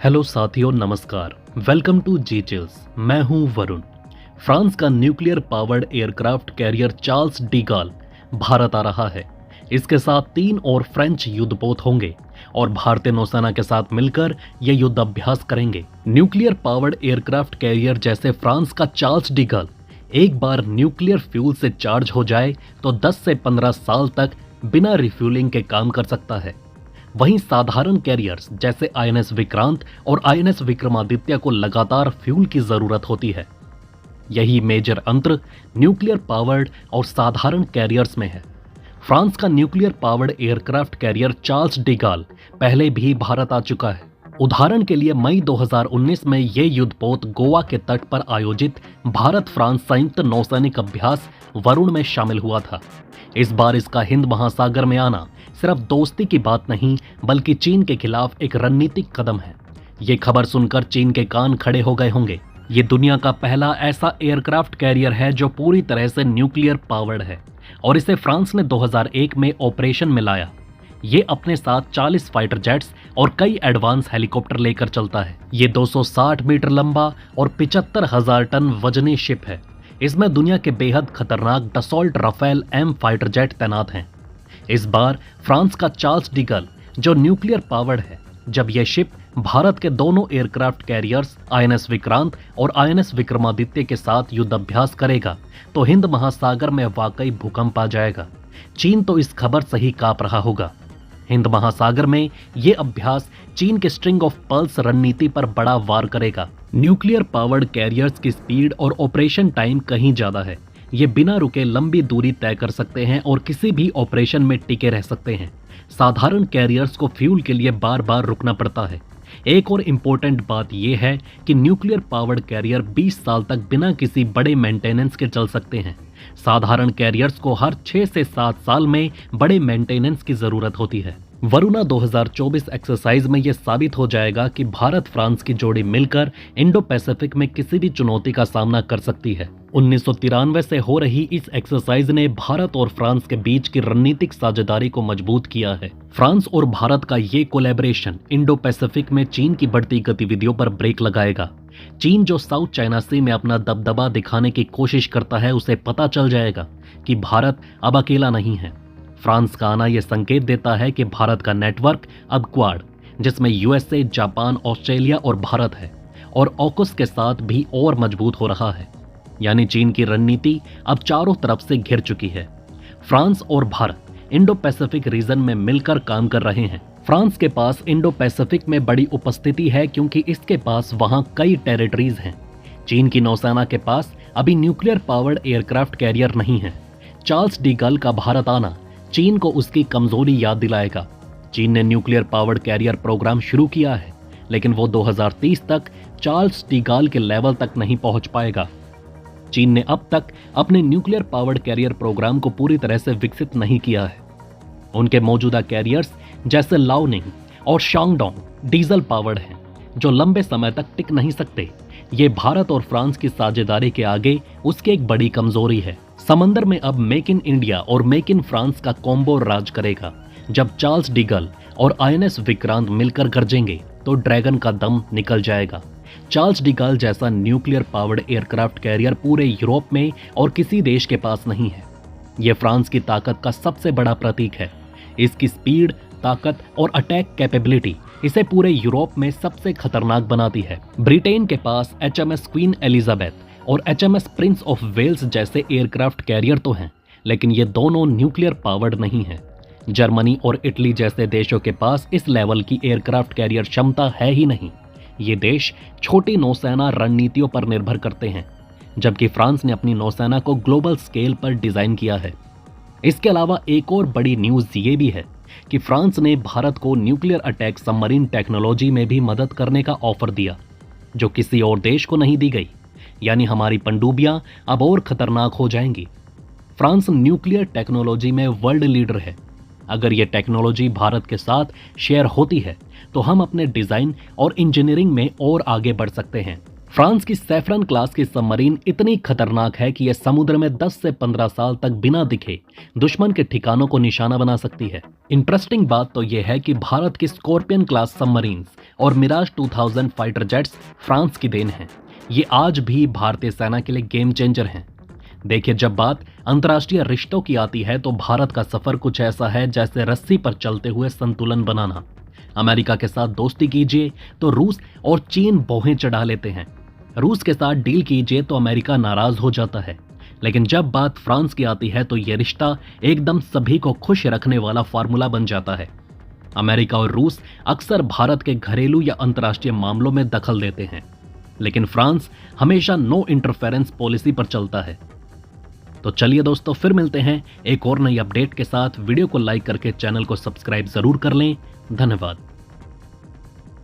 Hello साथियों, नमस्कार। Welcome to G chills. मैं हूं वरुण। फ्रांस का nuclear powered aircraft carrier Charles de Gaulle Bharat आ रहा है। इसके साथ 3 और फ्रेंच युद्धपोत होंगे और भारतीय नौसेना के साथ मिलकर ये युद्ध अभ्यास करेंगे। न्यूक्लियर पावर्ड एयरक्राफ्ट कैरियर जैसे फ्रांस का चार्ल्स डी गाल एक बार न्यूक्लियर फ्यूल से चार्ज हो जाए तो 10 से 15 साल तक बिना रिफ्यूलिंग के काम कर सकता है। वहीं साधारण कैरियर्स जैसे आईएनएस विक्रांत और आईएनएस विक्रमादित्य को लगातार फ्यूल की जरूरत होती है। यही मेजर अंतर न्यूक्लियर पावर्ड और साधारण कैरियर्स में है। फ्रांस का nuclear powered aircraft carrier Charles de गाल पहले भी भारत आ चुका है। उदाहरण के लिए मई 2019 में ये युद्धपोत गोवा के तट पर आयोजित भारत फ्रांस संयुक्त नौसैनिक अभ्यास वरुण में शामिल हुआ था। इस बार इसका हिंद महासागर में आना सिर्फ दोस्ती की बात नहीं बल्कि चीन के खिलाफ एक रणनीतिक कदम है। ये खबर सुनकर चीन के कान खड़े हो गए होंगे। ये दुनिया का पहला ऐसा एयरक्राफ्ट कैरियर है जो पूरी तरह से न्यूक्लियर पावर्ड है और इसे फ्रांस ने 2001 में ऑपरेशन में लाया। ये अपने साथ 40 फाइटर जेट्स और कई एडवांस हेलीकॉप्टर लेकर चलता है। ये 260 मीटर लंबा और 75,000 टन वजनी शिप है। इसमें दुनिया के बेहद खतरनाक Dassault Rafale M fighter jet तैनात हैं। इस बार फ्रांस का चार्ल्स डी गाल जो न्यूक्लियर पावर्ड है, जब यह शिप भारत के दोनों एयरक्राफ्ट कैरियर्स आईएनएस विक्रांत और आईएनएस विक्रमादित्य के साथ युद्ध अभ्यास करेगा तो हिंद महासागर में वाकई भूकंप आ जाएगा। चीन तो इस खबर से ही कांप रहा होगा। हिंद महासागर में यह अभ्यास चीन के स्ट्रिंग ऑफ पर्ल्स रणनीति पर बड़ा वार करेगा। न्यूक्लियर पावर्ड कैरियर्स की स्पीड और ऑपरेशन टाइम कहीं ज्यादा है। ये बिना रुके लंबी दूरी तय कर सकते हैं और किसी भी ऑपरेशन में टिके रह सकते हैं। साधारण कैरियर्स को फ्यूल के लिए बार बार रुकना पड़ता है। एक और इम्पोर्टेंट बात यह है कि न्यूक्लियर पावर्ड कैरियर 20 साल तक बिना किसी बड़े मेंटेनेंस के चल सकते हैं। साधारण कैरियर्स को हर 6 से 7 साल में बड़े मेंटेनेंस की जरूरत होती है। वरुणा 2024 एक्सरसाइज में यह साबित हो जाएगा कि भारत फ्रांस की जोड़ी मिलकर इंडो पैसिफिक में किसी भी चुनौती का सामना कर सकती है। 1993 से हो रही इस एक्सरसाइज ने भारत और फ्रांस के बीच की रणनीतिक साझेदारी को मजबूत किया है। फ्रांस और भारत का ये कोलैबोरेशन इंडो पैसिफिक में चीन की बढ़ती गतिविधियों पर ब्रेक लगाएगा। चीन जो साउथ चाइना सी में अपना दबदबा दिखाने की कोशिश करता है, उसे पता चल जाएगा कि भारत अब अकेला नहीं है। फ्रांस का आना यह संकेत देता है कि भारत का नेटवर्क अब क्वाड, जिसमें यूएसए, जापान, ऑस्ट्रेलिया और भारत है, और ऑकस के साथ भी और मजबूत हो रहा है। यानी चीन की रणनीति अब चारों तरफ से घिर चुकी है। फ्रांस और भारत इंडो पैसिफिक रीजन में मिलकर काम कर रहे हैं। फ्रांस के पास इंडो पैसिफिक में बड़ी उपस्थिति है क्योंकि इसके पास वहां कई टेरिटरीज हैं। चीन की नौसेना के पास अभी न्यूक्लियर पावर्ड एयरक्राफ्ट कैरियर नहीं है। चार्ल्स डी गाल का भारत आना चीन को उसकी कमजोरी याद दिलाएगा। चीन ने न्यूक्लियर पावर्ड कैरियर प्रोग्राम शुरू किया है, लेकिन वो 2030 तक चार्ल्स डी गाल के लेवल तक नहीं पहुंच पाएगा। चीन ने अब तक अपने न्यूक्लियर पावर्ड कैरियर प्रोग्राम को पूरी तरह से विकसित नहीं किया है। उनके मौजूदा कैरियर्स जैसे लाओनिंग और शांगडोंग डीजल पावर्ड हैं, जो लंबे समय तक टिक नहीं सकते। ये भारत और फ्रांस की साझेदारी के आगे उसकी एक बड़ी कमजोरी है। समंदर में अब मेक इन इंडिया और मेक इन फ्रांस का कॉम्बो राज करेगा। जब चार्ल्स डी गाल और आईएनएस विक्रांत मिलकर गरजेंगे तो ड्रैगन का दम निकल जाएगा। चार्ल्स डी गाल जैसा न्यूक्लियर पावर्ड एयरक्राफ्ट कैरियर पूरे यूरोप में और किसी देश के पास नहीं है। यह फ्रांस की ताकत का सबसे बड़ा प्रतीक है। इसकी स्पीड, ताकत और अटैक कैपेबिलिटी इसे पूरे यूरोप में सबसे खतरनाक बनाती है। ब्रिटेन के पास एचएमएस क्वीन एलिजाबेथ और एचएमएस प्रिंस ऑफ वेल्स जैसे एयरक्राफ्ट कैरियर तो हैं, लेकिन ये दोनों न्यूक्लियर पावर्ड नहीं हैं। जर्मनी और इटली जैसे देशों के पास इस लेवल की एयरक्राफ्ट कैरियर क्षमता है ही नहीं। ये देश छोटी नौसेना रणनीतियों पर निर्भर करते हैं, जबकि फ्रांस ने अपनी नौसेना को ग्लोबल स्केल पर डिजाइन किया है। इसके अलावा एक और बड़ी न्यूज ये भी है कि फ्रांस ने भारत को न्यूक्लियर अटैक सबमरीन टेक्नोलॉजी में भी मदद करने का ऑफर दिया, जो किसी और देश को नहीं दी गई। यानी हमारी पनडुब्बियां अब और खतरनाक हो जाएंगी। फ्रांस न्यूक्लियर टेक्नोलॉजी में वर्ल्ड लीडर है। अगर यह टेक्नोलॉजी भारत के साथ शेयर होती है तो हम अपने डिजाइन और इंजीनियरिंग में और आगे बढ़ सकते हैं। फ्रांस की सैफरन क्लास की सबमरीन इतनी खतरनाक है कि यह समुद्र में 10 से 15 साल तक बिना दिखे दुश्मन के ठिकानों को निशाना बना सकती है। इंटरेस्टिंग बात तो यह है कि भारत की स्कॉर्पियन क्लास सबमरीन्स और मिराज 2000 फाइटर जेट्स फ्रांस की देन हैं। ये आज भी भारतीय सेना के लिए गेम चेंजर हैं। देखिए, जब बात अंतर्राष्ट्रीय रिश्तों की आती है तो भारत का सफर कुछ ऐसा है जैसे रस्सी पर चलते हुए संतुलन बनाना। अमेरिका के साथ दोस्ती कीजिए तो रूस और चीन भौहें चढ़ा लेते हैं। रूस के साथ डील कीजिए तो अमेरिका नाराज हो जाता है। लेकिन जब बात फ्रांस की आती है तो यह रिश्ता एकदम सभी को खुश रखने वाला फार्मूला बन जाता है। अमेरिका और रूस अक्सर भारत के घरेलू या अंतर्राष्ट्रीय मामलों में दखल देते हैं, लेकिन फ्रांस हमेशा नो इंटरफेरेंस पॉलिसी पर चलता है। तो चलिए दोस्तों, फिर मिलते हैं एक और नई अपडेट के साथ। वीडियो को लाइक करके चैनल को सब्सक्राइब जरूर कर लें। धन्यवाद।